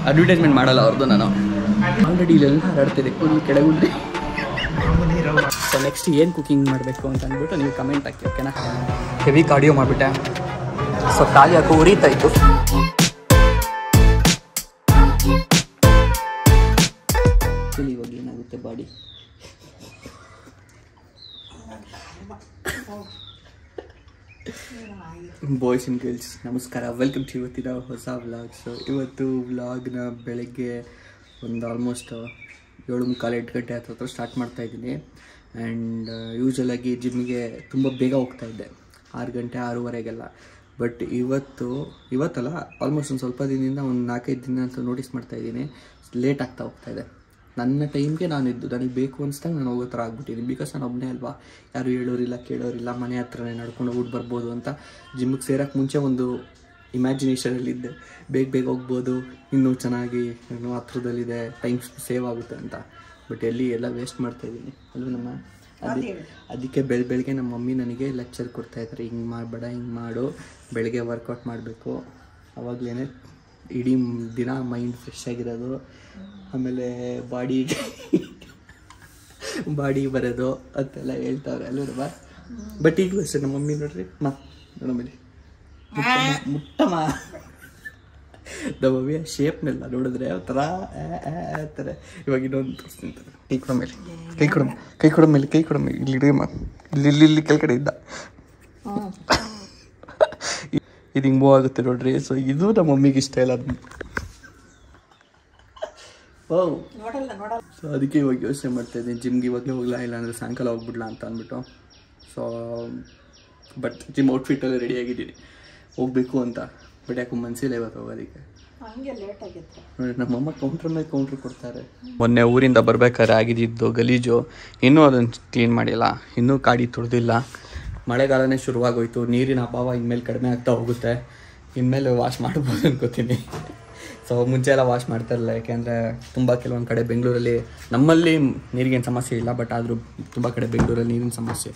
Advertisement ಮಾಡಲ್ಲ ಅವ್ರದ್ದು. ನಾನು ಆಲ್ರೆಡಿ ಇಲ್ಲೆಲ್ಲ ಹರಡ್ತಿದೆ ಕೂದಲು ಕೆಳಗುಂಡ್ರಿ. ಸೊ ನೆಕ್ಸ್ಟ್ ಏನು ಕುಕಿಂಗ್ ಮಾಡಬೇಕು ಅಂತ ಅಂದ್ಬಿಟ್ಟು ನೀವು ಕಮೆಂಟ್ ಹಾಕಿ, ಓಕೆನಾ? ಹೆವಿ ಕಾರ್ಡಿಯೋ ಮಾಡಿಬಿಟ್ಟೆ, ಸೊ ಖಾಲಿ ಹಾಕೋ ಉರಿತಾ ಇತ್ತು. ಇವಾಗ ಏನಾಗುತ್ತೆ ಬಾಡಿ. ಬಾಯ್ಸ್ ಆ್ಯಂಡ್ ಗರ್ಲ್ಸ್ ನಮಸ್ಕಾರ, ವೆಲ್ಕಮ್ ಟು ಇವತ್ತಿನ ಹೊಸ ವ್ಲಾಗ್. ಸೊ ಇವತ್ತು ವ್ಲಾಗ್ನ ಬೆಳಗ್ಗೆ ಒಂದು ಆಲ್ಮೋಸ್ಟ್ 7:45 ಗಂಟೆ ಹತ್ರ ಸ್ಟಾರ್ಟ್ ಮಾಡ್ತಾಯಿದ್ದೀನಿ. ಆ್ಯಂಡ್ ಯೂಶ್ವಲಾಗಿ ಜಿಮ್ಮಿಗೆ ತುಂಬ ಬೇಗ ಹೋಗ್ತಾಯಿದ್ದೆ, 6 ಗಂಟೆ 6:30ಗೆಲ್ಲ. ಬಟ್ ಇವತ್ತಲ್ಲ ಆಲ್ಮೋಸ್ಟ್ ಒಂದು ಸ್ವಲ್ಪ ದಿನದಿಂದ ಒಂದು 4-5 ದಿನ ಅಂತ ನೋಟಿಸ್ ಮಾಡ್ತಾಯಿದ್ದೀನಿ, ಲೇಟ್ ಆಗ್ತಾ ಹೋಗ್ತಾಯಿದೆ. ನನ್ನ ಟೈಮ್ಗೆ ನನಗೆ ಬೇಕು ಅನಿಸ್ದಂಗೆ ನಾನು ಹೋಗೋ ಥರ ಆಗ್ಬಿಟ್ಟಿದ್ದೀನಿ. ಬಿಕಾಸ್ ನಾನು ಒಬ್ಬನೇ ಅಲ್ವಾ, ಯಾರು ಹೇಳೋರಿಲ್ಲ ಕೇಳೋರಿಲ್ಲ, ಮನೆ ಹತ್ರನೇ ನಡ್ಕೊಂಡು ಹೋಗ್ಬಿಟ್ಟು ಬರ್ಬೋದು ಅಂತ. ಜಿಮ್ಮಿಗೆ ಸೇರೋಕ್ಕೆ ಮುಂಚೆ ಒಂದು ಇಮ್ಯಾಜಿನೇಷನಲ್ಲಿದ್ದೆ, ಬೇಗ ಹೋಗ್ಬೋದು, ಇನ್ನೂ ಚೆನ್ನಾಗಿ ಇನ್ನೂ ಹತ್ರದಲ್ಲಿದೆ, ಟೈಮ್ ಸೇವ್ ಆಗುತ್ತೆ ಅಂತ. ಬಟ್ ಎಲ್ಲ ವೇಸ್ಟ್ ಮಾಡ್ತಾಯಿದ್ದೀನಿ ಅಲ್ವ ನಮ್ಮ. ಅದಕ್ಕೆ ಬೆಳಗ್ಗೆ ನಮ್ಮ ಮಮ್ಮಿ ನನಗೆ ಲೆಕ್ಚರ್ ಕೊಡ್ತಾಯಿದ್ದಾರೆ, ಹಿಂಗೆ ಮಾಡಬೇಡ, ಹಿಂಗೆ ಮಾಡು, ಬೆಳಗ್ಗೆ ವರ್ಕೌಟ್ ಮಾಡಬೇಕು, ಆವಾಗಲೇ ಇಡೀ ದಿನ ಮೈಂಡ್ ಫ್ರೆಶ್ ಆಗಿರೋದು, ಆಮೇಲೆ ಬಾಡಿ ಬರೋದು ಅಂತೆಲ್ಲ ಹೇಳ್ತಾವ್ರೆ ಅಲ್ವ. ಬಟ್ ಈಗಲೂ ಅಷ್ಟೇ ನಮ್ಮ ಮಮ್ಮಿ ನೋಡ್ರಿ, ನೋಡಮೇಲೆ ಮುಟ್ಟಮ್ಮ ನಮ್ಮ ಮಮ್ಮಿಯ ಶೇಪ್ನೆಲ್ಲ ನೋಡಿದ್ರೆ ಒಂಥರ ಅಂತಾರೆ. ಇವಾಗ ಇನ್ನೊಂದು ತೋರಿಸ್ತಿಂತಾರೆ, ಕೈ ಕೊಡ ಮೇಲೆ ಇಲ್ಲಿ ಕೆಳಗಡೆ ಇದ್ದ ಇದು ಹಿಂಗೆ ಮೂವ್ ಆಗುತ್ತೆ ನೋಡ್ರಿ. ಸೊ ಇದು ನಮ್ಮ ಮಮ್ಮಿಗೆ ಇಷ್ಟ ಇಲ್ಲ ಅದು. ಸೊ ಅದಕ್ಕೆ ಇವಾಗ ಯೋಚನೆ ಮಾಡ್ತಾಯಿದ್ದೀನಿ, ಜಿಮ್ಗೆ ಇವಾಗಲೇ ಹೋಗ್ಲಾ, ಇಲ್ಲ ಅಂದರೆ ಸಾಯಂಕಾಲ ಹೋಗ್ಬಿಡ್ಲಾ ಅಂತ ಅಂದ್ಬಿಟ್ಟು. ಸೊ ಬಟ್ ಜಿಮ್ ಔಟ್ಫಿಟ್ಟಲ್ಲಿ ರೆಡಿಯಾಗಿದ್ದೀನಿ, ಹೋಗಬೇಕು ಅಂತ. ಬಟ್ ಯಾಕೆ ಮನಸ್ಸಿಲ್ಲ ಇವತ್ತು ಹೋಗೋದಕ್ಕೆ. ನೋಡಿ ನಮ್ಮಮ್ಮ ಕೌಂಟ್ರ್ ಮೇಲೆ ಕೌಂಟ್ರ್ ಕೊಡ್ತಾರೆ. ಮೊನ್ನೆ ಊರಿಂದ ಬರ್ಬೇಕಾದ್ರೆ ಆಗಿದ್ದು ಗಲೀಜು, ಇನ್ನೂ ಅದನ್ನು ಕ್ಲೀನ್ ಮಾಡಿಲ್ಲ, ಇನ್ನೂ ಕಾಡಿ ತುಳಿದಿಲ್ಲ. ಮಳೆಗಾಲನೇ ಶುರುವಾಗೋಯ್ತು, ನೀರಿನ ಅಭಾವ ಇನ್ಮೇಲೆ ಕಡಿಮೆ ಆಗ್ತಾ ಹೋಗುತ್ತೆ, ಇನ್ಮೇಲೆ ವಾಶ್ ಮಾಡ್ಬೋದು ಅನ್ಕೋತೀನಿ. ಸೊ ಮುಂಚೆ ಎಲ್ಲ ವಾಶ್ ಮಾಡ್ತಾ ಇರಲಿಲ್ಲ, ಯಾಕೆಂದರೆ ತುಂಬ ಕೆಲವೊಂದು ಕಡೆ ಬೆಂಗಳೂರಲ್ಲಿ, ನಮ್ಮಲ್ಲಿ ನೀರಿಗೇನು ಸಮಸ್ಯೆ ಇಲ್ಲ, ಬಟ್ ಆದರೂ ತುಂಬ ಕಡೆ ಬೆಂಗಳೂರಲ್ಲಿ ನೀರಿನ ಸಮಸ್ಯೆ.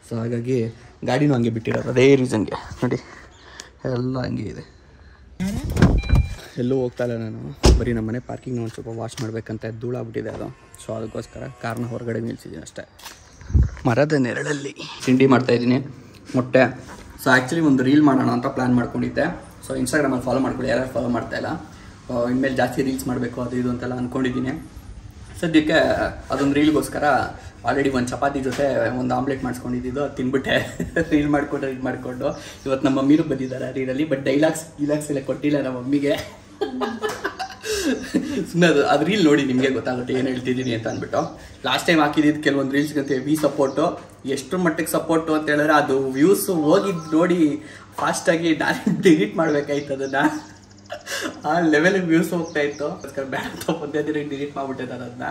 ಸೊ ಹಾಗಾಗಿ ಗಾಡಿನೂ ಹಂಗೆ ಬಿಟ್ಟಿರೋದು, ಅದೇ ರೀಸನ್ಗೆ. ನೋಡಿ ಎಲ್ಲ ಹಂಗೆ ಇದೆ, ಎಲ್ಲೂ ಹೋಗ್ತಾ ಇಲ್ಲ ನಾನು. ಬರೀ ನಮ್ಮ ಮನೆ ಪಾರ್ಕಿಂಗ್ನ ಒಂದು ಸ್ವಲ್ಪ ವಾಶ್ ಮಾಡಬೇಕಂತ ಧೂಳಾಗ್ಬಿಟ್ಟಿದೆ ಅದು. ಸೊ ಅದಕ್ಕೋಸ್ಕರ ಕಾರ್ನ ಹೊರಗಡೆ ನಿಲ್ಸಿದ್ದೀನಿ ಅಷ್ಟೇ. ಮರದ ನೆರಳಲ್ಲಿ ತಿಂಡಿ ಮಾಡ್ತಾಯಿದ್ದೀನಿ, ಮೊಟ್ಟೆ. ಸೊ ಆ್ಯಕ್ಚುಲಿ ಒಂದು ರೀಲ್ ಮಾಡೋಣ ಅಂತ ಪ್ಲ್ಯಾನ್ ಮಾಡ್ಕೊಂಡಿದ್ದೆ. ಸೊ ಇನ್ಸ್ಟಾಗ್ರಾಮಲ್ಲಿ ಫಾಲೋ ಮಾಡ್ಕೊಳ್ಳಿ, ಯಾರು ಫಾಲೋ ಮಾಡ್ತಾಯಿಲ್ಲ. ಇನ್ಮೇಲೆ ಜಾಸ್ತಿ ರೀಲ್ಸ್ ಮಾಡಬೇಕು ಅದು ಇದು ಅಂತೆಲ್ಲ ಅಂದ್ಕೊಂಡಿದ್ದೀನಿ. ಸದ್ಯಕ್ಕೆ ಅದೊಂದು ರೀಲ್ಗೋಸ್ಕರ ಆಲ್ರೆಡಿ ಒಂದು ಚಪಾತಿ ಜೊತೆ ಒಂದು ಆಮ್ಲೆಟ್ ಮಾಡಿಸ್ಕೊಂಡಿದ್ದು, ಅದು ತಿನ್ಬಿಟ್ಟೆ. ರೀಲ್ ಮಾಡಿಕೊಂಡು ಇವತ್ತು ನಮ್ಮ ಮಮ್ಮಿನೂ ಬಂದಿದ್ದಾರೆ ರೀಲಲ್ಲಿ. ಬಟ್ ಡೈಲಾಗ್ಸ್ ಎಲ್ಲ ಕೊಟ್ಟಿಲ್ಲ ನಮ್ಮ ಮಮ್ಮಿಗೆ. ಸುಮ್ಮನೆ ಅದು ರೀಲ್ ನೋಡಿ ನಿಮಗೆ ಗೊತ್ತಾಗುತ್ತೆ ಏನು ಹೇಳ್ತಿದ್ದೀನಿ ಅಂತ ಅಂದ್ಬಿಟ್ಟು. ಲಾಸ್ಟ್ ಟೈಮ್ ಹಾಕಿದ್ದು ಕೆಲವೊಂದು ರೀಲ್ಸ್ಗಂತೆ ಸಪೋರ್ಟು, ಎಷ್ಟು ಮಟ್ಟಿಗೆ ಸಪೋರ್ಟು ಅಂತ ಹೇಳಿದ್ರೆ ಅದು ವ್ಯೂಸ್ ಹೋಗಿದ್ದು ನೋಡಿ ಫಾಸ್ಟಾಗಿ ನಾನು ಡಿಲೀಟ್ ಮಾಡಬೇಕಾಯ್ತು ಅದನ್ನು. ಆ ಲೆವೆಲಿಗೆ ವ್ಯೂಸ್ ಹೋಗ್ತಾ ಇತ್ತು, ಅದಕ್ಕೆ ಬೇಡ ಅಂತ ಒಂದೇ ದಿನ ಡಿಲೀಟ್ ಮಾಡಿಬಿಟ್ಟೆ ನಾನು ಅದನ್ನ.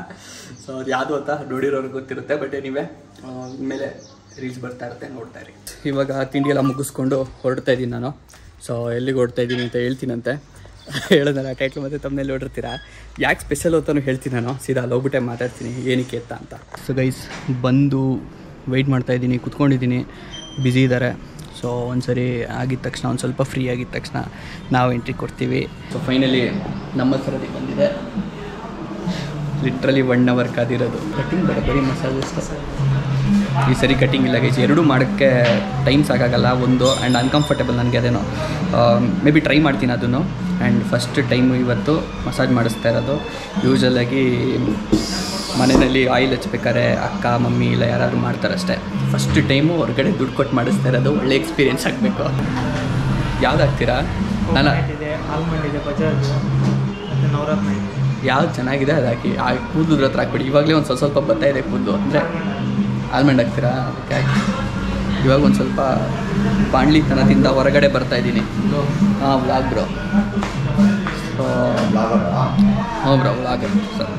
ಸೊ ಅದು ಯಾವುದು ಅಂತ ನೋಡಿರೋರಿಗೆ ಗೊತ್ತಿರುತ್ತೆ. ಬಟ್ ನೀವೇ ಮೇಲೆ ರೀಲ್ಸ್ ಬರ್ತಾ ಇರುತ್ತೆ, ನೋಡ್ತಾ ಇರಿ. ಇವಾಗ ತಿಂಡಿ ಎಲ್ಲ ಮುಗಿಸ್ಕೊಂಡು ಹೊರಡ್ತಾ ಇದ್ದೀನಿ ನಾನು. ಸೊ ಎಲ್ಲಿಗೆ ಹೊರಡ್ತಾ ಇದ್ದೀನಿ ಅಂತ ಹೇಳ್ತೀನಂತೆ, ಹೇಳೋದಲ್ಲ ಟೈಟ್ಲ್ ಮತ್ತು ತಮ್ಮನೇಲಿ ನೋಡಿರ್ತೀರಾ. ಯಾಕೆ ಸ್ಪೆಷಲ್ ಅಂತಾನು ಹೇಳ್ತೀನಿ ನಾನು, ಸೀದಾ ಅಲ್ಲಿ ಹೋಗ್ಬಿಟ್ಟೆ ಮಾತಾಡ್ತೀನಿ ಏನಕ್ಕೆ ಅಂತ. ಸೊ ಗೈಸ್ ಬಂದು ವೆಯ್ಟ್ ಮಾಡ್ತಾಯಿದ್ದೀನಿ, ಕುತ್ಕೊಂಡಿದ್ದೀನಿ, ಬ್ಯುಸಿ ಇದ್ದಾರೆ. ಸೊ ಒಂದ್ಸರಿ ಆಗಿದ ತಕ್ಷಣ, ಒಂದು ಸ್ವಲ್ಪ ಫ್ರೀ ಆಗಿದ ತಕ್ಷಣ ನಾವು ಎಂಟ್ರಿ ಕೊಡ್ತೀವಿ. ಸೊ ಫೈನಲಿ ನಮ್ಮ ಸರದಿ ಬಂದಿದೆ. Literally 1 hour ಕಾದಿರೋದು. ಕಟಿಂಗ್ ಬೇಡ, ಬರೀ ಮಸಾಜ್ ಅಷ್ಟೇ. ಈ ಸರಿ ಕಟಿಂಗ್ ಇಲ್ಲ ಗೈಸ್, ಎರಡೂ ಮಾಡೋಕ್ಕೆ ಟೈಮ್ ಸಾಕಾಗಲ್ಲ. ಒಂದು ಆ್ಯಂಡ್ ಅನ್ಕಂಫರ್ಟೇಬಲ್ ನನಗೆ, ಅದೇನೋ ಮೇ ಬಿ ಟ್ರೈ ಮಾಡ್ತೀನಿ ಅದನ್ನು. ಆ್ಯಂಡ್ ಫಸ್ಟ್ ಟೈಮು ಇವತ್ತು ಮಸಾಜ್ ಮಾಡಿಸ್ತಾ ಇರೋದು. ಯೂಶ್ವಲಾಗಿ ಮನೆಯಲ್ಲಿ ಆಯಿಲ್ ಹಚ್ಬೇಕಾದ್ರೆ ಅಕ್ಕ ಮಮ್ಮಿ ಇಲ್ಲ ಯಾರಾದರೂ ಮಾಡ್ತಾರೆ ಅಷ್ಟೇ. ಫಸ್ಟ್ ಟೈಮು ಹೊರಗಡೆ ದುಡ್ಡು ಕೊಟ್ಟು ಮಾಡಿಸ್ತಾ ಇರೋದು, ಒಳ್ಳೆ ಎಕ್ಸ್ಪೀರಿಯೆನ್ಸ್ ಆಗಬೇಕು. ಯಾವ್ದು ಹಾಕ್ತೀರಾ? ನಾನು ಆಲ್ಮಂಡ್ ಇದೆ, ಬಜಾಜ್ ಮತ್ತು ನವರತ್ನ ಇದೆ. ಯಾವ್ದು ಚೆನ್ನಾಗಿದೆ ಅದು ಹಾಕಿ. ಆ ಕೂದಲು ಹತ್ರ ಹಾಕ್ಬಿಡಿ. ಇವಾಗಲೇ ಒಂದು ಸ್ವಲ್ಪ ಬರ್ತಾ ಇದೆ ಕೂದಲು, ಅಂದರೆ ಆಲ್ಮಂಡ್ ಹಾಕ್ತೀರಾ? ಅದಕ್ಕೆ ಹಾಕಿ. ಇವಾಗ ಒಂದು ಸ್ವಲ್ಪ ಬಾಣ್ಲಿತನದಿಂದ ಹೊರಗಡೆ ಬರ್ತಾಯಿದ್ದೀನಿ. ಹಾಂ ವ್ಲಾಗ್ ಬ್ರೋ. ಸೊ ಹ್ಞೂ ಬ್ರೋ ವ್ಲಾಗರ್. ಸರ್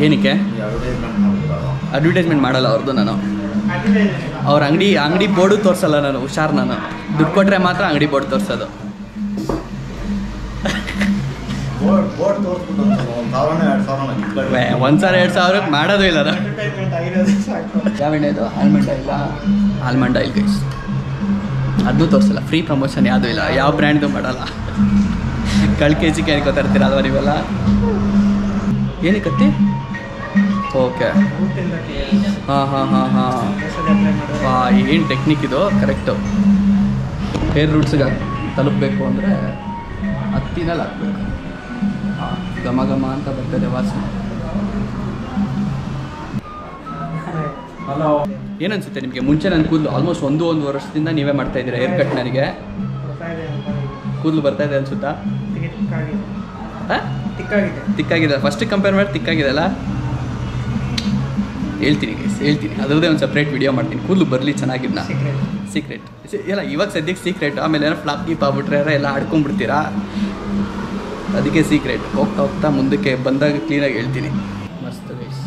ಏನಕ್ಕೆ ಅಡ್ವರ್ಟೈಸ್ಮೆಂಟ್ ಮಾಡಲ್ಲ ಅವ್ರದ್ದು. ನಾನು ಅವ್ರ ಅಂಗಡಿ ಬೋರ್ಡು ತೋರಿಸಲ್ಲ ನಾನು, ಹುಷಾರು. ನಾನು ದುಡ್ಡು ಕೊಟ್ಟರೆ ಮಾತ್ರ ಅಂಗಡಿ ಬೋರ್ಡ್ ತೋರಿಸೋದು. $1,000-2,000 ಮಾಡೋದು ಇಲ್ಲ ನಾನು. ಯಾವ ಎಣ್ಣೆ ಇದು? Almond oil guys. ಅದನ್ನೂ ತೋರಿಸಲ್ಲ, ಫ್ರೀ ಪ್ರಮೋಷನ್ ಯಾವುದೂ ಇಲ್ಲ, ಯಾವ ಬ್ರ್ಯಾಂಡ್ದು ಮಾಡಲ್ಲ. KG ಅನ್ಕೋತಾ ಇರ್ತೀರ ಅಲ್ವಾ ನೀವೆಲ್ಲ? ಏನಕ್ಕೆ ಕತ್ತಿ? ಓಕೆ. ಹಾಂ ಏನು ಟೆಕ್ನಿಕ್ ಇದು ಕರೆಕ್ಟು. ಹೇರ್ ರೂಟ್ಸ್ಗೆ ತಲುಪಬೇಕು ಅಂದರೆ ಹತ್ತಿನಲ್ಲಿ ಹಾಕ್ಬೇಕು. ಹಾಂ ಘಮ ಘಮ ಅಂತ ಬರ್ತದೆ ವಾಸನೆ. ಹಲೋ, ಏನನ್ಸುತ್ತೆ ನಿಮಗೆ? ಮುಂಚೆ ನನ್ನ ಕೂದಲು ಆಲ್ಮೋಸ್ಟ್ ಒಂದು ವರ್ಷದಿಂದ ನೀವೇ ಮಾಡ್ತಾ ಇದ್ದೀರಾ ಹೇರ್ ಕಟ್. ನನಗೆ ಕೂದಲು ಬರ್ತಾ ಇದೆ ಅನ್ಸುತ್ತಾ? ತಿಕ್ಕಾಗಿದೆ. ಫಸ್ಟಿಗೆ ಕಂಪೇರ್ ಮಾಡಿ ತಿಕ್ಕಾಗಿದೆ ಅಲ್ಲ? ಹೇಳ್ತೀನಿ ಅದರದ್ದೇ ಒಂದು ಸಪ್ರೇಟ್ ವಿಡಿಯೋ ಮಾಡ್ತೀನಿ. ಕೂದಲು ಬರಲಿ ಚೆನ್ನಾಗಿದ್ನ. ಸೀಕ್ರೆಟ್ ಇಲ್ಲ ಇವಾಗ ಸದ್ಯಕ್ಕೆ ಸೀಕ್ರೆಟ್. ಆಮೇಲೆ ಏನೋ ಫ್ಲಾಪ್ ಗೀಪ್ ಆಗ್ಬಿಟ್ರೆ ಎಲ್ಲ ಆಡ್ಕೊಂಡ್ಬಿಡ್ತೀರಾ, ಅದಕ್ಕೆ ಸೀಕ್ರೆಟ್. ಹೋಗ್ತಾ ಮುಂದಕ್ಕೆ ಬಂದಾಗ ಕ್ಲೀನಾಗಿ ಹೇಳ್ತೀನಿ. ಮಸ್ತ್ ಗೈಸ್,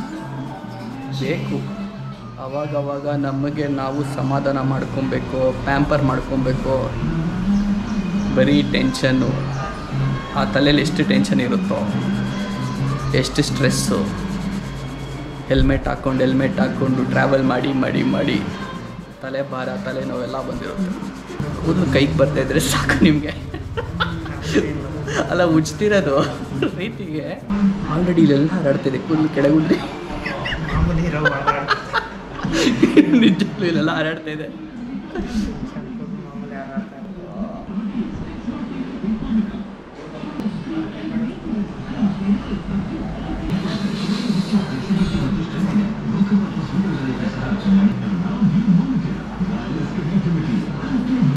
ಬೇಕು ಅವಾಗವಾಗ ನಮಗೆ ನಾವು ಸಮಾಧಾನ ಮಾಡ್ಕೊಬೇಕು, ಪ್ಯಾಂಪರ್ ಮಾಡ್ಕೊಬೇಕು. ಬರೀ ಟೆನ್ಷನ್ನು, ಆ ತಲೆಯಲ್ಲಿ ಎಷ್ಟು ಟೆನ್ಷನ್ ಇರುತ್ತೋ, ಎಷ್ಟು ಸ್ಟ್ರೆಸ್ಸು. ಹೆಲ್ಮೆಟ್ ಹಾಕ್ಕೊಂಡು ಟ್ರಾವೆಲ್ ಮಾಡಿ ತಲೆ ಭಾರ, ತಲೆನೋವೆಲ್ಲ ಬಂದಿರುತ್ತೆ. ಕೂದಲು ಕೈಗೆ ಬರ್ತಾಯಿದ್ರೆ ಸಾಕು ನಿಮಗೆ. ಅಲ್ಲ ಉಜ್ತಿರೋದು ರೀತಿಗೆ ಆಲ್ರೆಡಿ ಇಲ್ಲೆಲ್ಲ ಹರಡ್ತಿದೆ ಕೂದಲು ಕೆಳಗುಂಡ್ರಿ. ನಿಜಕ್ಕೂ ಇಲ್ಲೆಲ್ಲ ಹರಡ್ತಾ ಇದೆ.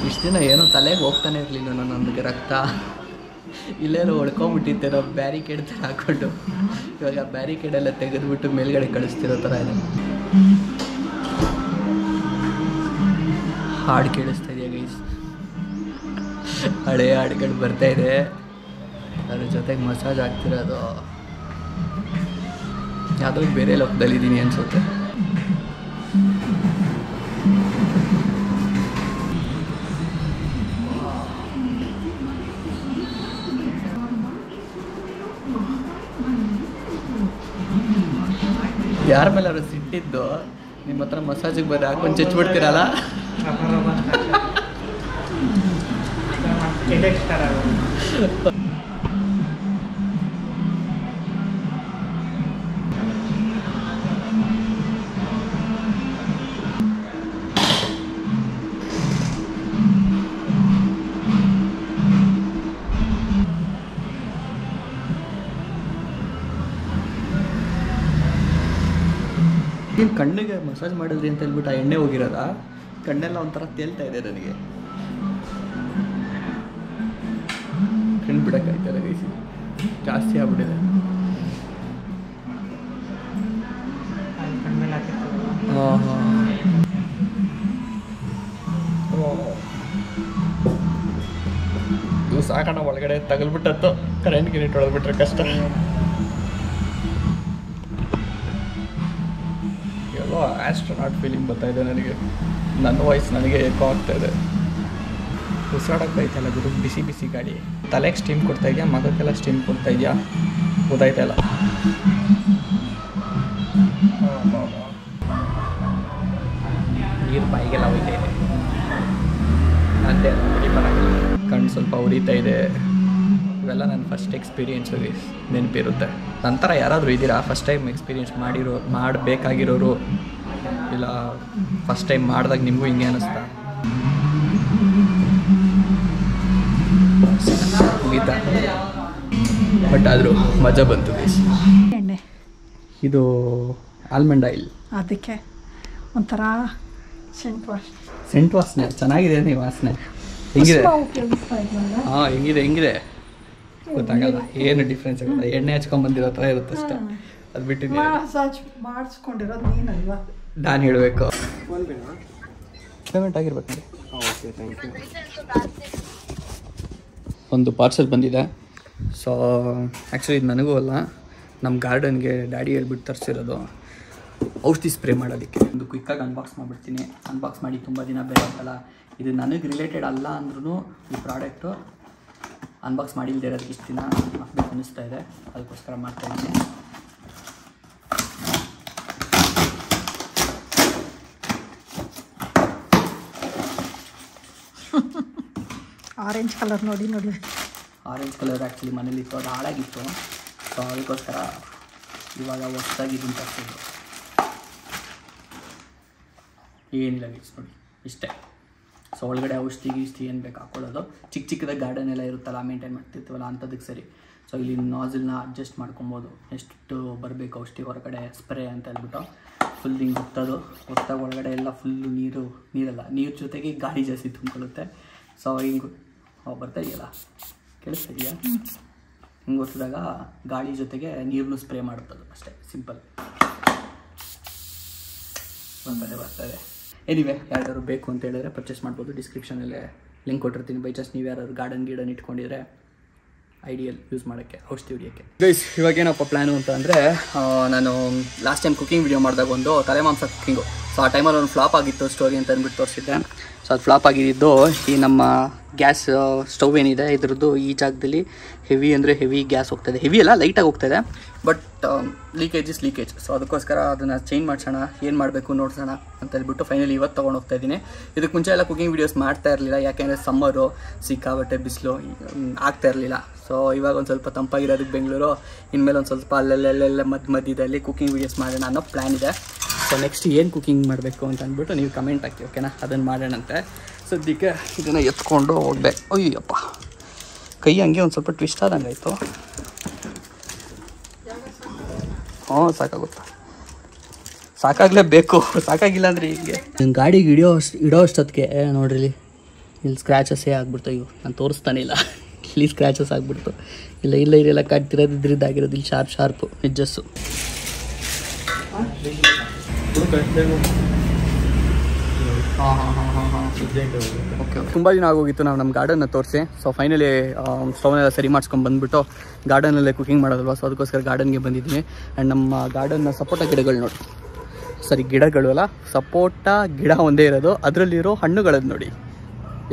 ಇಷ್ಟು ದಿನ ಏನೋ ತಲೆಗೆ ಹೋಗ್ತಾನೆ ಇರಲಿಲ್ಲ ನನಗೆ ರಕ್ತ. ಇಲ್ಲೇನೋ ಹೊಡ್ಕೊಂಬಿಟ್ಟಿದ್ದೆ ನಾವು ಬ್ಯಾರಿಕೇಡ್ ಥರ ಹಾಕ್ಕೊಂಡು. ಇವಾಗ ಬ್ಯಾರಿಕೇಡೆಲ್ಲ ತೆಗೆದುಬಿಟ್ಟು ಮೇಲ್ಗಡೆ ಕಳಿಸ್ತಿರೋ ಥರ ಇದೆ. ಹಾಡು ಕೇಳಿಸ್ತಾ ಇದೆಯಾ ಗೈಸ್? ಹಳೆಯ ಹಾಡುಗಳು ಬರ್ತಾ ಇದೆ, ಅದ್ರ ಜೊತೆಗೆ ಮಸಾಜ್ ಆಗ್ತಿರೋದು. ಯಾವುದೋ ಬೇರೆ ಲೋಕದಲ್ಲಿದ್ದೀನಿ ಅನಿಸುತ್ತೆ. ಯಾರ ಮೇಲೆ ಅವರು ಸಿಟ್ಟಿದ್ದು ನಿಮ್ಮ ಹತ್ರ ಮಸಾಜಿಗೆ ಬರ್ರಿ ಹಾಕೊಂಡು ಚಚ್ಬಿಡ್ತೀರಲ್ಲ. ನೀವು ಕಣ್ಣಿಗೆ ಮಸಾಜ್ ಮಾಡಿದ್ರಿ ಅಂತ ಹೇಳ್ಬಿಟ್ಟು ಆ ಎಣ್ಣೆ ಹೋಗಿರೋದ? ಕಣ್ಣೆಲ್ಲ ಒಂಥರ ತೇಲ್ತಾ ಇದೆ ನನಗೆ. ಕಣ್ಣು ಬಿಡೋಕ್ಕಾಯ್ತಲ್ಲ ಗೈಸಿ, ಜಾಸ್ತಿ ಆಗ್ಬಿಟ್ಟಿದೆ. ಇದು ಸಾಕಣ, ಒಳಗಡೆ ತಗಲ್ಬಿಟ್ಟತ್ತು. ಕರೆಂಟ್ ಗಿರಿಟ್ ಹೊಡೆದ್ಬಿಟ್ರೆ ಕಷ್ಟ. ಎಲ್ಲೋ ಆಸ್ಟ್ರೋನಾಟ್ ಫೀಲಿಂಗ್ ಬರ್ತಾಯಿದೆ ನನಗೆ. ನನ್ನ ವಾಯ್ಸ್ ನನಗೆ ಏಕೋ ಆಗ್ತಾಯಿದೆ. ಉಸಿರಾಡೋಕ್ಕಾಯ್ತಲ್ಲ ಗುರು. ಬಿಸಿ ಬಿಸಿ ಗಾಳಿ ತಲೆಗೆ ಸ್ಟೀಮ್ ಕೊಡ್ತಾ ಇದೆಯಾ, ಮಗಕ್ಕೆಲ್ಲ ಸ್ಟೀಮ್ ಕೊಡ್ತಾ ಇದೆಯಾ ಗೊತ್ತಾಯ್ತಾ ಇಲ್ಲ. ನೀರು ಬಾಯಿಗೆಲ್ಲ ಹೋಯ್ತಾ ಇದೆ. ಅಂತೆ ಕಣ್ಣು ಸ್ವಲ್ಪ ಉರಿತಾ ಇದೆ. ಇವೆಲ್ಲ ನನ್ನ ಫಸ್ಟ್ ಎಕ್ಸ್ಪೀರಿಯೆನ್ಸು ನೆನಪಿರುತ್ತೆ. ನಂತರ ಯಾರಾದರೂ ಇದ್ದೀರಾ ಫಸ್ಟ್ ಟೈಮ್ ಎಕ್ಸ್ಪೀರಿಯೆನ್ಸ್ ಮಾಡಬೇಕಾಗಿರೋರು, ಇಲ್ಲ ಫಸ್ಟ್ ಟೈಮ್ ಮಾಡಿದಾಗ ನಿಮಗೂ ಹಿಂಗೆ ಅನ್ನಿಸ್ತಾ? ಮುಗೀತಾ? ಬಟ್ ಆದರೂ ಮಜಾ ಬಂತು ಗೈಸ್. ಎಣ್ಣೆ ಇದು ಆಲ್ಮಂಡ್ ಆಯಿಲ್, ಅದಕ್ಕೆ ಒಂಥರ ಸೆಂಟ್ ವಾಸನೆ ಚೆನ್ನಾಗಿದೆ. ನೀವು ವಾಸನೆ ಹೆಂಗಿದೆ? ಹಾಂ ಹೆಂಗಿದೆ ಗೊತ್ತಾಗಲ್ಲ, ಏನು ಡಿಫ್ರೆನ್ಸ್ ಆಗಲ್ಲ. ಎಣ್ಣೆ ಹಚ್ಕೊಂಡ್ಬಂದಿರೋ ಥರ ಇರುತ್ತೆ ಅಷ್ಟೇ. ಅದು ಬಿಟ್ಟಿದ್ದೀನಿ. ಮಸಾಜ್ ಮಾಡಿಸ್ಕೊಂಡಿರೋದು ನೀನಲ್ವಾ? ನಾನು ಹೇಳಬೇಕು. ಪೇಮೆಂಟ್ ಆಗಿರ್ಬೇಕು ನೋಡಿ. Okay, thank you. ಒಂದು ಪಾರ್ಸೆಲ್ ಬಂದಿದೆ. ಸೊ ಆ್ಯಕ್ಚುಲಿ ಇದು ನನಗೂ ಅಲ್ಲ, ನಮ್ಮ ಗಾರ್ಡನ್ಗೆ ಡ್ಯಾಡಿ ಹೇಳ್ಬಿಟ್ಟು ತರಿಸಿರೋದು. ಔಷಧಿ ಸ್ಪ್ರೇ ಮಾಡೋದಕ್ಕೆ. ಒಂದು ಕ್ವಿಕ್ಕಾಗಿ ಅನ್ಬಾಕ್ಸ್ ಮಾಡಿಬಿಡ್ತೀನಿ. ಅನ್ಬಾಕ್ಸ್ ಮಾಡಿ ತುಂಬ ದಿನ ಬೇರೆ ಅಂತಲ್ಲ. ಇದು ನನಗೆ ರಿಲೇಟೆಡ್ ಅಲ್ಲ ಅಂದ್ರೂ ಈ ಪ್ರಾಡಕ್ಟು ಅನ್ಬಾಕ್ಸ್ ಮಾಡಿಲ್ಲದೆ ಇರೋದಕ್ಕೆ ಇಷ್ಟು ದಿನ ಹಾಕ್ಬೇಕು ಅನ್ನಿಸ್ತಾ ಇದೆ. ಅದಕ್ಕೋಸ್ಕರ ಮಾಡ್ತಾಯಿದ್ದೀನಿ. ಆರೆಂಜ್ ಕಲರ್ ನೋಡಿ. ಆರೆಂಜ್ ಕಲರ್ ಆ್ಯಕ್ಚುಲಿ ಮನೇಲಿತ್ತು, ಅದು ಹಾಳಾಗಿತ್ತು. ಸೊ ಅದಕ್ಕೋಸ್ಕರ ಇವಾಗ ಹೊಸದಾಗಿ ಇದನ್ನು ತರಿಸಿದ್ದು. ಏನಿಲ್ಲ ಗೈಸ್, ನೋಡಿ ಇಷ್ಟೇ. ಸೊ ಒಳಗಡೆ ಔಷಧಿ ಏನು ಬೇಕು ಹಾಕ್ಕೊಳ್ಳೋದು. ಚಿಕ್ಕದಾಗಿ ಗಾರ್ಡನ್ ಎಲ್ಲ ಇರುತ್ತಲ್ಲ, ಮೇಂಟೈನ್ ಮಾಡ್ತಿರ್ತೀವಲ್ಲ ಅಂಥದಕ್ಕೆ ಸರಿ. ಸೊ ಇಲ್ಲಿ ನಾಝಲ್ನ ಅಡ್ಜಸ್ಟ್ ಮಾಡ್ಕೊಬೋದು, ಎಷ್ಟು ಬರಬೇಕು ಔಷಧಿ ಹೊರಗಡೆ ಸ್ಪ್ರೇ ಅಂತ ಹೇಳ್ಬಿಟ್ಟು. ಫುಲ್ ಹಿಂಗೆ ಒತ್ತಾಗ ಒಳಗಡೆ ಎಲ್ಲ ಫುಲ್ಲು ನೀರು ಜೊತೆಗೆ ಗಾಳಿ ಜಾಸ್ತಿ ತುಂಬಿಕೊಳ್ಳುತ್ತೆ. ಸೊ ಹಿಂಗೆ ಬರ್ತಾ ಇದೆಯಲ್ಲ, ಕೇಳಿಸ್ತಾ ಇದೆಯಾ? ಹಿಂಗೆ ಒತ್ತಿದಾಗ ಗಾಳಿ ಜೊತೆಗೆ ನೀರನ್ನು ಸ್ಪ್ರೇ ಮಾಡುತ್ತದು ಅಷ್ಟೇ, ಸಿಂಪಲ್. ಬರ್ತದೆ. ಎನಿವೆ, ಯಾರ್ಯಾರು ಬೇಕು ಅಂತ ಹೇಳಿದ್ರೆ ಪರ್ಚೇಸ್ ಮಾಡ್ಬೋದು. ಡಿಸ್ಕ್ರಿಪ್ಷನಲ್ಲೇ ಲಿಂಕ್ ಕೊಟ್ಟಿರ್ತೀನಿ. ಬೈ ಚಾನ್ಸ್ ನೀವು ಯಾರು ಗಾರ್ಡನ್ ಇಟ್ಕೊಂಡಿದ್ರೆ ಐಡಿಯಲ್ ಯೂಸ್ ಮಾಡೋಕ್ಕೆ, ಔಷಧಿ ಹೊಡಿಯೋಕ್ಕೆ. ಗೈಸ್, ಇವಾಗೇನಪ್ಪ ಪ್ಲ್ಯಾನು ಅಂತ ಅಂದರೆ, ನಾನು ಲಾಸ್ಟ್ ಟೈಮ್ ಕುಕಿಂಗ್ ವಿಡಿಯೋ ಮಾಡಿದಾಗ ಒಂದು ತಲೆಮಾಂಸ ಕುಕ್ಕಿಂಗು. ಸೊ ಆ ಟೈಮಲ್ಲಿ ಒಂದು ಫ್ಲಾಪ್ ಆಗಿತ್ತು ಸ್ಟೋರಿ ಅಂತ ಅಂದ್ಬಿಟ್ಟು ತೋರಿಸಿದ್ದೆ. ಸೊ ಅದು ಫ್ಲಾಪ್ ಆಗಿದ್ದು ಈ ನಮ್ಮ ಗ್ಯಾಸ್ ಸ್ಟವ್ ಏನಿದೆ ಇದ್ರದ್ದು ಈ ಜಾಗದಲ್ಲಿ ಹೆವಿ ಅಂದರೆ ಹೆವಿ ಗ್ಯಾಸ್ ಹೋಗ್ತಾಯಿದೆ. ಹೆವಿ ಅಲ್ಲ, ಲೈಟಾಗಿ ಹೋಗ್ತಾಯಿದೆ, ಬಟ್ ಲೀಕೇಜ್. ಸೊ ಅದಕ್ಕೋಸ್ಕರ ಅದನ್ನು ಚೇಂಜ್ ಮಾಡಿಸೋಣ, ಏನು ಮಾಡಬೇಕು ನೋಡ್ಸೋಣ ಅಂತ ಹೇಳ್ಬಿಟ್ಟು ಫೈನಲಿ ಇವತ್ತು ತೊಗೊಂಡು ಹೋಗ್ತಾ ಇದ್ದೀನಿ. ಇದಕ್ಕೆ ಮುಂಚೆ ಎಲ್ಲ ಕುಕಿಂಗ್ ವೀಡಿಯೋಸ್ ಮಾಡ್ತಾ ಇರಲಿಲ್ಲ, ಯಾಕೆಂದರೆ ಸಮ್ಮರು ಸಿಕ್ಕಾಬಟ್ಟೆ ಬಿಸಿಲು ಆಗ್ತಾ ಇರಲಿಲ್ಲ. ಸೊ ಇವಾಗ ಒಂದು ಸ್ವಲ್ಪ ತಂಪಾಗಿರೋದಕ್ಕೆ ಬೆಂಗಳೂರು, ಇನ್ಮೇಲೆ ಒಂದು ಸ್ವಲ್ಪ ಅಲ್ಲೆಲ್ಲ ಮಧ್ಯದಲ್ಲಿ ಕುಕಿಂಗ್ ವೀಡಿಯೋಸ್ ಮಾಡೋಣ ಅನ್ನೋ ಪ್ಲ್ಯಾನ್ ಇದೆ. ಸೊ ನೆಕ್ಸ್ಟ್ ಏನು ಕುಕಿಂಗ್ ಮಾಡಬೇಕು ಅಂತ ಅಂದ್ಬಿಟ್ಟು ನೀವು ಕಮೆಂಟ್ ಹಾಕಿ, ಓಕೆನಾ? ಅದನ್ನು ಮಾಡೋಣಂತೆ. ಸದ್ಯಕ್ಕೆ ಇದನ್ನು ಎತ್ಕೊಂಡು ಹೋಗ್ಬೇಕು. ಅಯ್ಯಪ್ಪ, ಕೈ ಹಂಗೆ ಒಂದು ಸ್ವಲ್ಪ ಟ್ವಿಸ್ಟ್ ಆದಂಗೆ ಆಯಿತು. ಸಾಕಾಗುತ್ತಾ? ಸಾಕಾಗಲೇಬೇಕು, ಸಾಕಾಗಿಲ್ಲ ಅಂದರೆ ಹೀಗೆ ಗಾಡಿಗೆ ಇಡೋ ಅಷ್ಟೊತ್ತಿಗೆ ನೋಡ್ರಿ ಇಲ್ಲಿ ಸ್ಕ್ರ್ಯಾಚಸ್ಸೇ ಆಗ್ಬಿಡ್ತು. ಇವು ನಾನು ತೋರಿಸ್ತಾನೆ ಇಲ್ಲ, ಇಲ್ಲಿ ಸ್ಕ್ರ್ಯಾಚಸ್ ಆಗ್ಬಿಡ್ತು. ಇಲ್ಲ ಕಾಡ್ತಿರೋದಿದ್ರಿದ್ದಾಗಿರೋದು ಇಲ್ಲಿ ಶಾರ್ಪು ಎಡ್ಜಸ್ಸು. ಓಕೆ, ತುಂಬ ದಿನ ಆಗೋಗಿತ್ತು ನಾವು ನಮ್ಮ ಗಾರ್ಡನ್ನ ತೋರಿಸಿ. ಸೊ ಫೈನಲಿ ಸ್ಟವ್ನೆಲ್ಲ ಸರಿ ಮಾಡಿಸ್ಕೊಂಡು ಬಂದುಬಿಟ್ಟು ಗಾರ್ಡನಲ್ಲೇ ಕುಕಿಂಗ್ ಮಾಡೋದಲ್ವ. ಸೊ ಅದಕ್ಕೋಸ್ಕರ ಗಾರ್ಡನ್ಗೆ ಬಂದಿದ್ದೀನಿ. ಆ್ಯಂಡ್ ನಮ್ಮ ಗಾರ್ಡನ್ನ ಸಪೋಟ ಗಿಡಗಳು ನೋಡಿ, ಗಿಡಗಳು ಅಲ್ಲ, ಸಪೋಟ ಗಿಡ ಒಂದೇ ಇರೋದು, ಅದರಲ್ಲಿರೋ ಹಣ್ಣುಗಳದ್ದು ನೋಡಿ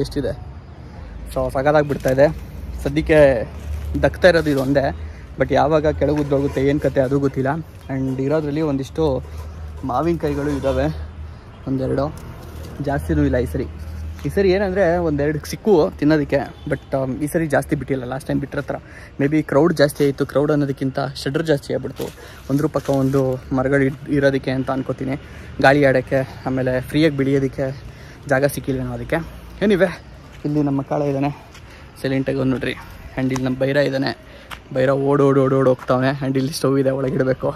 ಎಷ್ಟಿದೆ. ಸೊ ಸಗದಾಗಿಬಿಡ್ತಾಯಿದೆ. ಸದ್ಯಕ್ಕೆ ದಕ್ತಾ ಇರೋದು ಇದು ಒಂದೇ, ಬಟ್ ಯಾವಾಗ ಕೆಳಗುದ್ದೋಗುತ್ತೆ ಏನು ಕತೆ ಅದು ಗೊತ್ತಿಲ್ಲ. ಆ್ಯಂಡ್ ಇರೋದ್ರಲ್ಲಿ ಒಂದಿಷ್ಟು ಮಾವಿನಕಾಯಿಗಳು ಇದ್ದಾವೆ, ಒಂದೆರಡು, ಜಾಸ್ತಿನೂ ಇಲ್ಲ ಈ ಸರಿ ಏನಂದರೆ ಒಂದೆರಡು ಸಿಕ್ಕು ತಿನ್ನೋದಕ್ಕೆ. ಬಟ್ ಈ ಸರಿ ಜಾಸ್ತಿ ಬಿಟ್ಟಿಲ್ಲ, ಲಾಸ್ಟ್ ಟೈಮ್ ಬಿಟ್ಟಿರತ್ರ ಮೇ ಬಿ ಕ್ರೌಡ್ ಜಾಸ್ತಿ ಆಯಿತು. ಕ್ರೌಡ್ ಅನ್ನೋದಕ್ಕಿಂತ ಶೆಡ್ರ್ ಜಾಸ್ತಿ ಆಗ್ಬಿಡ್ತು. ಒಂದ್ರ ಪಕ್ಕ ಒಂದು ಮರಗಳು ಇರೋದಕ್ಕೆ ಅಂತ ಅನ್ಕೋತೀನಿ, ಗಾಳಿ ಆಡೋಕ್ಕೆ, ಆಮೇಲೆ ಫ್ರೀಯಾಗಿ ಬೆಳೆಯೋದಕ್ಕೆ ಜಾಗ ಸಿಕ್ಕಿಲ್ಲ ಅದಕ್ಕೆ. ಏನಿವೆ, ಇಲ್ಲಿ ನಮ್ಮ ಕಾಳ ಇದ್ದಾನೆ ಸೈಲೆಂಟಾಗಿ ಒಂದು ನೋಡ್ರಿ. ಆ್ಯಂಡ್ ಇಲ್ಲಿ ನಮ್ಮ ಬೈರ ಇದ್ದಾನೆ, ಬೈರ ಓಡೋಡು ಹೋಗ್ತಾವೆ. ಆ್ಯಂಡ್ ಇಲ್ಲಿ ಸ್ಟವ್ ಇದೆ, ಒಳಗಿಡಬೇಕು.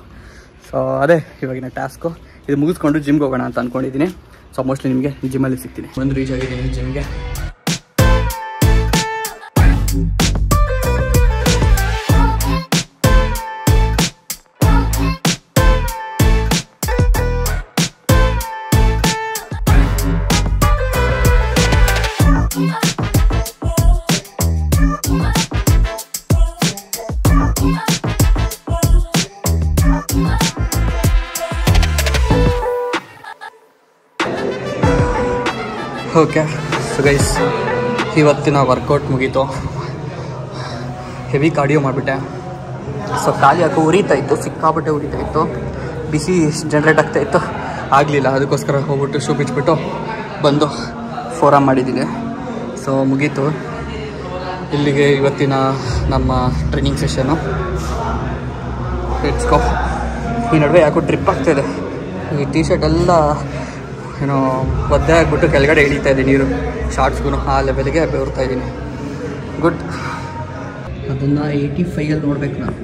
ಸೊ ಅದೇ ಇವಾಗಿನ ಟಾಸ್ಕು. ಇದು ಮುಗಿಸ್ಕೊಂಡು ಜಿಮ್ಗೆ ಹೋಗೋಣ ಅಂತ ಅಂದ್ಕೊಂಡಿದ್ದೀನಿ. ಸೊ ಮೋಸ್ಟ್ಲಿ ನಿಮಗೆ ಜಿಮ್ಮಲ್ಲಿ ಸಿಗ್ತೀನಿ. ಒಂದು ರೀಚ್ ಆಗಿದ್ದೀನಿ ಜಿಮ್ಗೆ. ಓಕೆ, ಸೊ ಗೈಸ್, ಇವತ್ತಿನ ವರ್ಕೌಟ್ ಮುಗೀತು. ಹೆವಿ ಕಾರ್ಡಿಯೋ ಮಾಡಿಬಿಟ್ಟೆ. ಸೊ ಖಾಲಿ ಯಾಕೋ ಉರಿತಾಯಿತ್ತು, ಸಿಕ್ಕಾಬಟ್ಟೆ ಉರಿತಾಯಿತ್ತು, ಬಿಸಿ ಜನ್ರೇಟ್ ಆಗ್ತಾಯಿತ್ತು, ಆಗಲಿಲ್ಲ. ಅದಕ್ಕೋಸ್ಕರ ಹೋಗ್ಬಿಟ್ಟು ಶೂ ಬಿಚ್ಚಿಬಿಟ್ಟು ಬಂದು ಫೋರಮ್ ಮಾಡಿದ್ದೀನಿ. ಸೊ ಮುಗೀತು ಇಲ್ಲಿಗೆ ಇವತ್ತಿನ ನಮ್ಮ ಟ್ರೈನಿಂಗ್ ಸೆಷನ್ನು. Let's go. ಈ ನಡುವೆ ಯಾಕೋ ಡ್ರಿಪ್ ಆಗ್ತಾಯಿದೆ. ಈ ಟೀ ಶರ್ಟ್ ಎಲ್ಲ ಏನೋ ಒದ್ದೆ ಆಗಿಬಿಟ್ಟು ಕೆಳಗಡೆ ಹಿಡಿತಾ ಇದೆ ನೀರು, ಶಾರ್ಟ್ಸ್ಗೂ ಆ ಲೆವೆಲ್ಗೆ ಬೆವರ್ತಾ ಇದ್ದೀನಿ. ಗುಡ್. ಅದನ್ನು 85 ನೋಡ್ಬೇಕು. ನಾನು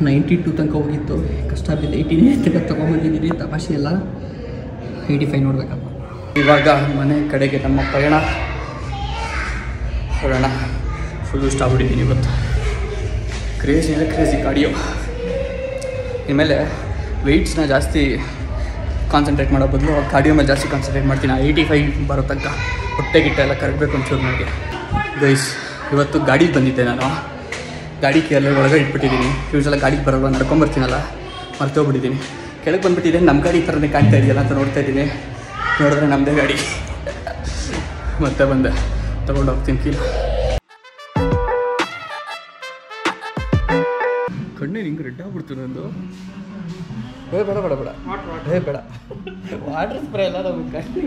92 ತನಕ ಹೋಗಿತ್ತು, ಕಷ್ಟ ಬಿದ್ದು 80 ತನಕ ತೊಗೊಂಬಂದಿದ್ದೀನಿ. ತಮಾಷೆ ಎಲ್ಲ 85 ನೋಡ್ಬೇಕಪ್ಪ. ಇವಾಗ ಮನೆ ಕಡೆಗೆ ನಮ್ಮ ಪಯಣ ಹೊರಡೋಣ. ಫುಲ್ ಇಷ್ಟ ಆಗ್ಬಿಟ್ಟಿದ್ದೀನಿ ಇವತ್ತು. Crazy cardio. ಇನ್ಮೇಲೆ ವೆಯ್ಟ್ಸ್ನ ಜಾಸ್ತಿ ಕಾನ್ಸಂಟ್ರೇಟ್ ಮಾಡೋ ಬದಲು ಕಾರ್ಡಿಯೋ ಮೇಲೆ ಜಾಸ್ತಿ ಕಾನ್ಸಂಟ್ರೇಟ್ ಮಾಡ್ತೀನಿ. 85 ಬರೋ ತನಕ ಹೊಟ್ಟೆ ಗಿಟ್ಟ ಎಲ್ಲ ಕರಗಬೇಕು ಒಂಚೂರು ನನಗೆ. ಗೈಸ್, ಇವತ್ತು ಗಾಡಿಗೆ ಬಂದಿದ್ದೆ ನಾನು. ಗಾಡಿ ಕೇರಳ ಒಳಗಡೆ ಇಟ್ಬಿಟ್ಟಿದ್ದೀನಿ. ಯೂಶಲ್ಲ ಗಾಡಿಗೆ ಬರೋಲ್ಲ, ನಡ್ಕೊಂಬರ್ತೀನಲ್ಲ, ಮರ್ತೋಗ್ಬಿಟ್ಟಿದ್ದೀನಿ. ಕೆಳಗೆ ಬಂದುಬಿಟ್ಟಿದೆ. ನಮ್ಮ ಗಾಡಿ ಈ ಥರನೇ ಕಾಣ್ತಾ ಇದೆಯಲ್ಲ ಅಂತ ನೋಡ್ತಾ ಇದ್ದೀನಿ. ನೋಡಿದ್ರೆ ನಮ್ಮದೇ ಗಾಡಿ. ಮತ್ತೆ ಬಂದೆ, ತೊಗೊಂಡು ಹೋಗ್ತೀನಿ ಕೀಲು. ಕಣ್ಣೇ ಹಿಂಗೆ ರೆಡ್ ಆಗ್ಬಿಡ್ತು ನಂದು. ಬೇಡ ಬೇಡ ವಾಟರ್ ಸ್ಪ್ರೇ ಎಲ್ಲ ನಮ್ಮ ಕಣ್ಣಿಗೆ